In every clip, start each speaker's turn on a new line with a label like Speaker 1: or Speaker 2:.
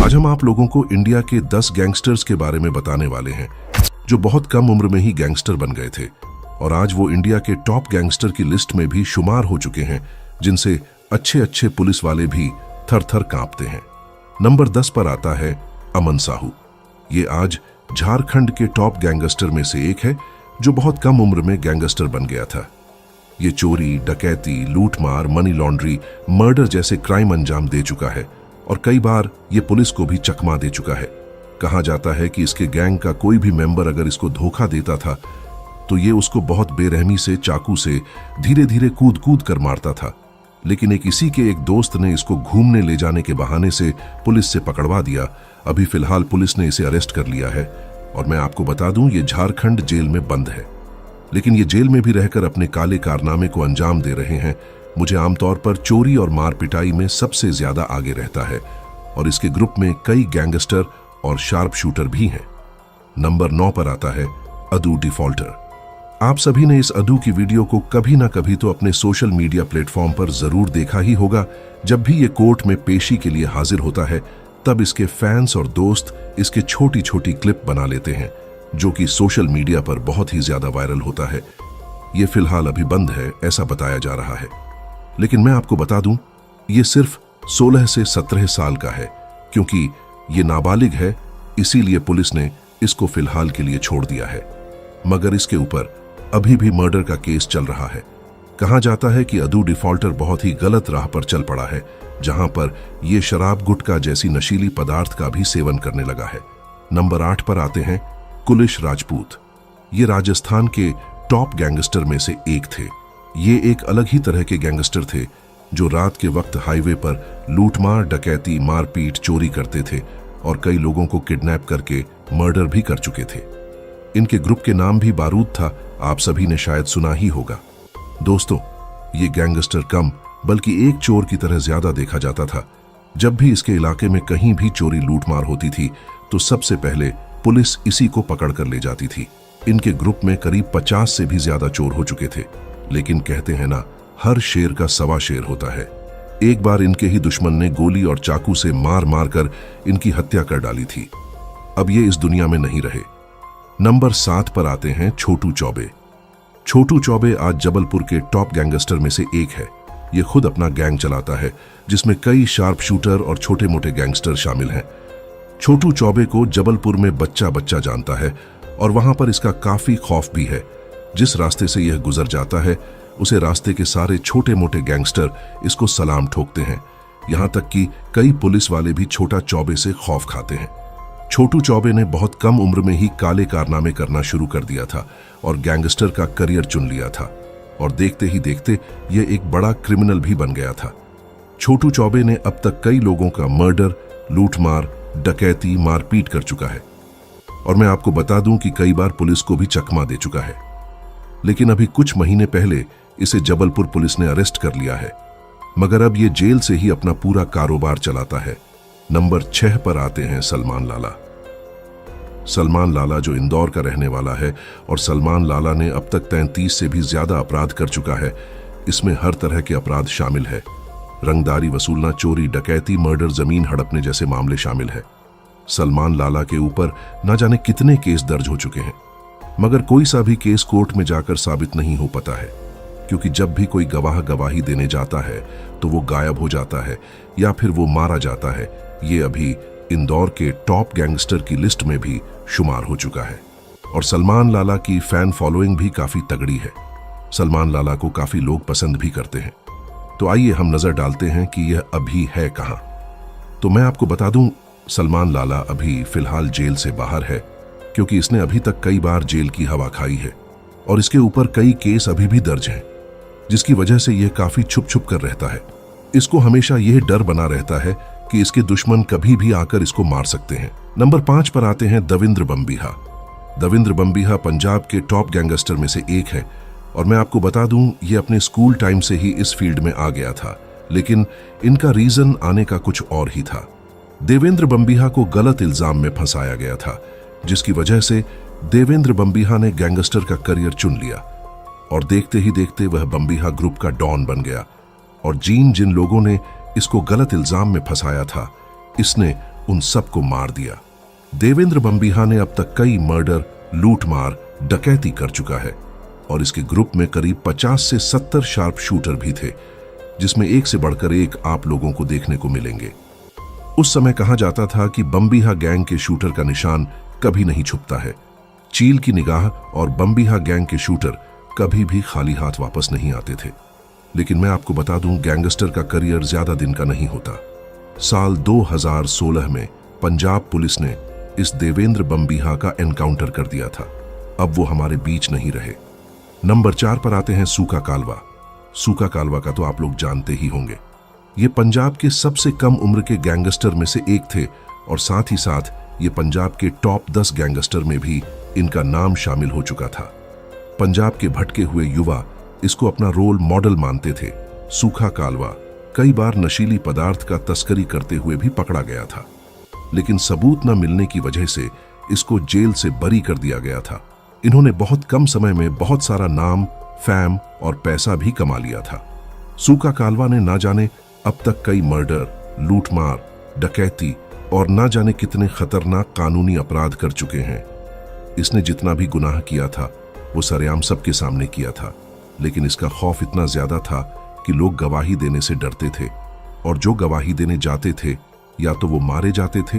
Speaker 1: आज हम आप लोगों को इंडिया के 10 गैंगस्टर्स के बारे में बताने वाले हैं जो बहुत कम उम्र में ही गैंगस्टर बन गए थे और आज वो इंडिया के टॉप गैंगस्टर की लिस्ट में भी शुमार हो चुके हैं, जिनसे अच्छे अच्छे पुलिस वाले भी थर थर कांपते हैं। नंबर 10 पर आता है अमन साहू। ये आज झारखंड के टॉप गैंगस्टर में से एक है जो बहुत कम उम्र में गैंगस्टर बन गया था। ये चोरी, डकैती, लूटमार, मनी लॉन्ड्री, मर्डर जैसे क्राइम अंजाम दे चुका है और कई बार ये पुलिस को भी चकमा दे चुका है। कहा जाता है कि इसके गैंग का कोई भी मेंबर अगर इसको धोखा देता था तो ये उसको बहुत बेरहमी से चाकू से धीरे धीरे कूद कूद कर मारता था, लेकिन इसी के एक दोस्त ने इसको घूमने ले जाने के बहाने से पुलिस से पकड़वा दिया। अभी फिलहाल पुलिस ने इसे अरेस्ट कर लिया है और मैं आपको बता दूं ये झारखंड जेल में बंद है, लेकिन ये जेल में भी रहकर अपने काले कारनामे को अंजाम दे रहे हैं। मुझे आमतौर पर चोरी और मार पिटाई में सबसे ज्यादा आगे रहता है और इसके ग्रुप में कई गैंगस्टर और शार्प शूटर भी हैं। नंबर 9 पर आता है अदू डिफॉल्टर। आप सभी ने इस अदू की वीडियो को कभी ना कभी तो अपने सोशल मीडिया प्लेटफॉर्म पर जरूर देखा ही होगा। जब भी ये कोर्ट में पेशी के लिए हाजिर होता है तब इसके फैंस और दोस्त इसके छोटी छोटी क्लिप बना लेते हैं जो कि सोशल मीडिया पर बहुत ही ज्यादा वायरल होता है। ये फिलहाल अभी बंद है ऐसा बताया जा रहा है, लेकिन मैं आपको बता दूं ये सिर्फ 16 से 17 साल का है, क्योंकि ये नाबालिग है इसीलिए पुलिस ने इसको फिलहाल के लिए छोड़ दिया है। मगर इसके ऊपर अभी भी मर्डर का केस चल रहा है। कहा जाता है कि अदू डिफॉल्टर बहुत ही गलत राह पर चल पड़ा है, जहां पर यह शराब गुटखा जैसी नशीली पदार्थ का भी सेवन करने लगा है। नंबर 8 पर आते हैं कुलिश राजपूत। ये राजस्थान के टॉप गैंगस्टर में से एक थे। ये एक अलग ही तरह के गैंगस्टर थे जो रात के वक्त हाईवे पर लूटमार, डकैती, मारपीट, चोरी करते थे और कई लोगों को किडनैप करके मर्डर भी कर चुके थे। इनके ग्रुप के नाम भी बारूद था, आप सभी ने शायद सुना ही होगा। दोस्तों, ये गैंगस्टर कम बल्कि एक चोर की तरह ज्यादा देखा जाता था। जब भी इसके इलाके में कहीं भी चोरी लूटमार होती थी तो सबसे पहले पुलिस इसी को पकड़ कर ले जाती थी। इनके ग्रुप में करीब 50 से भी ज्यादा चोर हो चुके थे, लेकिन कहते हैं ना, हर शेर का सवा शेर होता है। एक बार इनके ही दुश्मन ने गोली और चाकू से मार मार कर इनकी हत्या कर डाली थी। अब ये इस दुनिया में नहीं रहे। नंबर 7 पर आते हैं छोटू चौबे। छोटू चौबे आज जबलपुर के टॉप गैंगस्टर में से एक है। ये खुद अपना गैंग चलाता है जिसमें कई शार्प शूटर और छोटे मोटे गैंगस्टर शामिल हैं। छोटू चौबे को जबलपुर में बच्चा बच्चा जानता है और वहां पर इसका काफी खौफ भी है। जिस रास्ते से यह गुजर जाता है उसे रास्ते के सारे छोटे मोटे गैंगस्टर इसको सलाम ठोकते हैं। यहां तक कि कई पुलिस वाले भी छोटा चौबे से खौफ खाते हैं। छोटू चौबे ने बहुत कम उम्र में ही काले कारनामे करना शुरू कर दिया था और गैंगस्टर का करियर चुन लिया था और देखते ही देखते यह एक बड़ा क्रिमिनल भी बन गया था। छोटू चौबे ने अब तक कई लोगों का मर्डर, लूटमार, डकैती, मारपीट कर चुका है और मैं आपको बता दूं कि कई बार पुलिस को भी चकमा दे चुका है। लेकिन अभी कुछ महीने पहले इसे जबलपुर पुलिस ने अरेस्ट कर लिया है, मगर अब ये जेल से ही अपना पूरा कारोबार चलाता है। नंबर 6 पर आते हैं सलमान लाला। सलमान लाला जो इंदौर का रहने वाला है और सलमान लाला ने अब तक 33 से भी ज्यादा अपराध कर चुका है। इसमें हर तरह के अपराध शामिल है। रंगदारी वसूलना, चोरी, डकैती, मर्डर, जमीन हड़पने जैसे मामले शामिल है। सलमान लाला के ऊपर न जाने कितने केस दर्ज हो चुके हैं, मगर कोई सा भी केस कोर्ट में जाकर साबित नहीं हो पाता है, क्योंकि जब भी कोई गवाह गवाही देने जाता है तो वो गायब हो जाता है या फिर वो मारा जाता है। ये अभी इंदौर के टॉप गैंगस्टर की लिस्ट में भी शुमार हो चुका है और सलमान लाला की फैन फॉलोइंग भी काफी तगड़ी है। सलमान लाला को काफी लोग पसंद भी करते हैं। तो आइए हम नजर डालते हैं कि यह अभी है कहां। तो मैं आपको बता दूं, सलमान लाला अभी फिलहाल जेल से बाहर है, क्योंकि इसने अभी तक कई बार जेल की हवा खाई है और इसके ऊपर कई केस अभी भी दर्ज हैं, जिसकी वजह से यह काफी छुप छुप कर रहता है। इसको हमेशा यह डर बना रहता है कि इसके दुश्मन कभी भी आकर इसको मार सकते हैं। नंबर 5 पर आते हैं दविंद्र बम्बीहा। दविंद्र बम्बीहा पंजाब के टॉप गैंगस्टर में से एक है और मैं आपको बता दूं ये अपने स्कूल टाइम से ही इस फील्ड में आ गया था, लेकिन इनका रीजन आने का कुछ और ही था। देवेंद्र बम्बीहा को गलत इल्जाम में फंसाया गया था, जिसकी वजह से देवेंद्र बम्बीहा ने गैंगस्टर का करियर चुन लिया और देखते ही देखते वह बम्बीहा ग्रुप का डॉन बन गया और जिन लोगों ने इसको गलत इल्जाम में फंसाया था, इसने उन सबको मार दिया। देवेंद्र बम्बिहा ने अब तक कई मर्डर, लूटमार, डकैती कर चुका है और इसके ग्रुप में करीब 50 से 70 शार्प शूटर भी थे, जिसमें एक से बढ़कर एक आप लोगों को देखने को मिलेंगे। उस समय कहा जाता था कि बम्बिहा गैंग के शूटर का निशान कभी नहीं छुपता है। चील की निगाह और बम्बिहा गैंग के शूटर कभी भी खाली हाथ वापस नहीं आते थे। लेकिन मैं आपको बता दूं, गैंगस्टर का करियर ज्यादा दिन का नहीं होता। साल 2016 में पंजाब पुलिस ने इस देवेंद्र बम्बिहा का एनकाउंटर कर दिया था। अब वो हमारे बीच नहीं रहे। नंबर 4 पर आते हैं सूखा कालवा। सूखा कालवा का तो आप लोग जानते ही होंगे। ये पंजाब के सबसे कम उम्र के गैंगस्टर में से एक थे और साथ ही साथ ये पंजाब के टॉप 10 गैंगस्टर में भी इनका नाम शामिल हो चुका था। पंजाब के भटके हुए युवा इसको अपना रोल मॉडल मानते थे। सूखा कालवा कई बार नशीली पदार्थ का तस्करी करते हुए भी पकड़ा गया था, लेकिन सबूत न मिलने की वजह से इसको जेल से बरी कर दिया गया था। इन्होंने बहुत कम समय में बहुत सारा नाम, फैम और पैसा भी कमा लिया था। सूखा कालवा ने ना जाने अब तक कई मर्डर, लूटमार, डकैती और ना जाने कितने खतरनाक कानूनी अपराध कर चुके हैं। इसने जितना भी गुनाह किया था वो सरेआम सबके सामने किया था, लेकिन इसका खौफ इतना ज्यादा था कि लोग गवाही देने से डरते थे और जो गवाही देने जाते थे या तो वो मारे जाते थे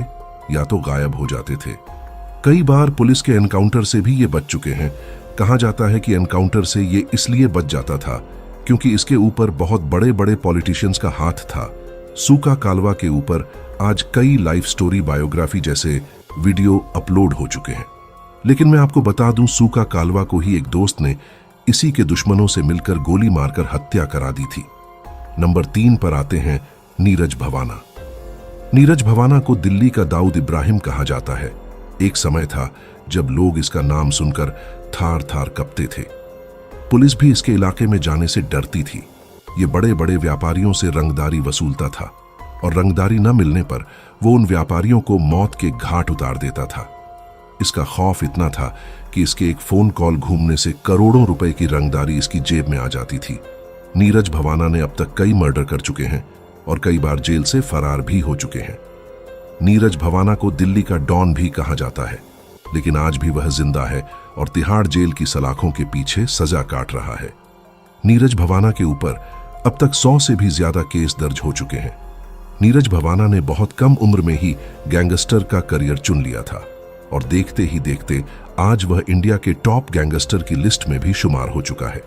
Speaker 1: या तो गायब हो जाते थे। कई बार पुलिस के एनकाउंटर से भी ये बच चुके हैं। कहा जाता है कि एनकाउंटर से ये इसलिए बच जाता था क्योंकि इसके ऊपर बहुत बड़े बड़े पॉलिटिशियंस का हाथ था। सूखा कालवा के ऊपर आज कई लाइफ स्टोरी, बायोग्राफी जैसे वीडियो अपलोड हो चुके हैं। लेकिन मैं आपको बता दूं, सूखा कालवा को ही एक दोस्त ने इसी के दुश्मनों से मिलकर गोली मारकर हत्या करा दी थी। नंबर 3 पर आते हैं नीरज भवाना। नीरज भवाना को दिल्ली का दाऊद इब्राहिम कहा जाता है। एक समय था जब लोग इसका नाम सुनकर थार थार कपते थे। पुलिस भी इसके इलाके में जाने से डरती थी। ये बड़े बड़े व्यापारियों से रंगदारी वसूलता था और रंगदारी न मिलने पर वो उन व्यापारियों को मौत के घाट उतार देता था। इसका खौफ इतना था कि इसके एक फोन कॉल घूमने से करोड़ों रुपए की रंगदारी इसकी जेब में आ जाती थी। नीरज भवाना ने अब तक कई मर्डर कर चुके हैं और कई बार जेल से फरार भी हो चुके हैं। नीरज भवाना को दिल्ली का डॉन भी कहा जाता है, लेकिन आज भी वह जिंदा है और तिहाड़ जेल की सलाखों के पीछे सजा काट रहा है। नीरज भवाना के ऊपर अब तक 100 से भी ज्यादा केस दर्ज हो चुके हैं। नीरज भवाना ने बहुत कम उम्र में ही गैंगस्टर का करियर चुन लिया था और देखते ही देखते आज वह इंडिया के टॉप गैंगस्टर की लिस्ट में भी शुमार हो चुका है।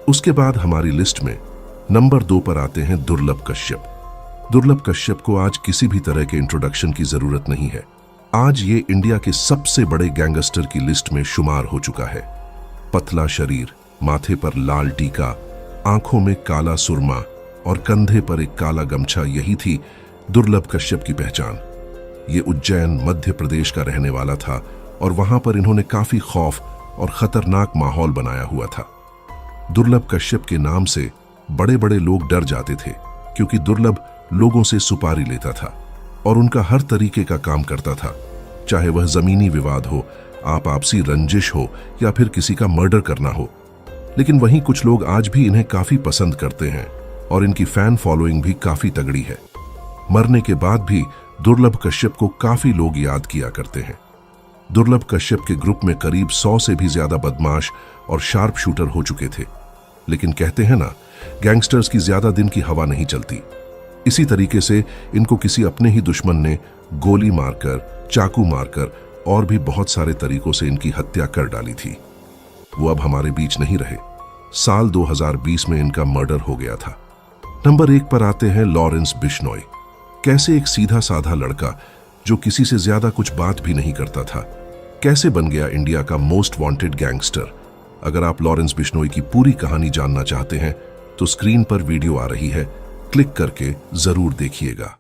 Speaker 1: उसके बाद हमारी लिस्ट में नंबर 2 पर आते हैं दुर्लभ कश्यप। दुर्लभ कश्यप को आज किसी भी तरह के इंट्रोडक्शन की जरूरत नहीं है। आज ये इंडिया के सबसे बड़े गैंगस्टर की लिस्ट में शुमार हो चुका है। पतला शरीर, माथे पर लाल टीका, आंखों में काला सुरमा और कंधे पर एक काला गमछा, यही थी दुर्लभ कश्यप की पहचान। ये उज्जैन, मध्य प्रदेश का रहने वाला था और वहां पर इन्होंने काफी खौफ और खतरनाक माहौल बनाया हुआ था। दुर्लभ कश्यप के नाम से बड़े बड़े लोग डर जाते थे क्योंकि दुर्लभ लोगों से सुपारी लेता था और उनका हर तरीके का काम करता था, चाहे वह जमीनी विवाद हो, आपसी रंजिश हो या फिर किसी का मर्डर करना हो। लेकिन वहीं कुछ लोग आज भी इन्हें काफी पसंद करते हैं और इनकी फैन फॉलोइंग भी काफी तगड़ी है। मरने के बाद भी दुर्लभ कश्यप को काफी लोग याद किया करते हैं। दुर्लभ कश्यप के ग्रुप में करीब 100 से भी ज्यादा बदमाश और शार्प शूटर हो चुके थे। लेकिन कहते हैं ना, गैंगस्टर्स की ज्यादा दिन की हवा नहीं चलती। इसी तरीके से इनको किसी अपने ही दुश्मन ने गोली मारकर, चाकू मारकर और भी बहुत सारे तरीकों से इनकी हत्या कर डाली थी। वो अब हमारे बीच नहीं रहे। साल 2020 में इनका मर्डर हो गया था। नंबर 1 पर आते हैं लॉरेंस बिश्नोई। कैसे एक सीधा साधा लड़का जो किसी से ज्यादा कुछ बात भी नहीं करता था, कैसे बन गया इंडिया का मोस्ट वांटेड गैंगस्टर। अगर आप लॉरेंस बिश्नोई की पूरी कहानी जानना चाहते हैं तो स्क्रीन पर वीडियो आ रही है, क्लिक करके जरूर देखिएगा।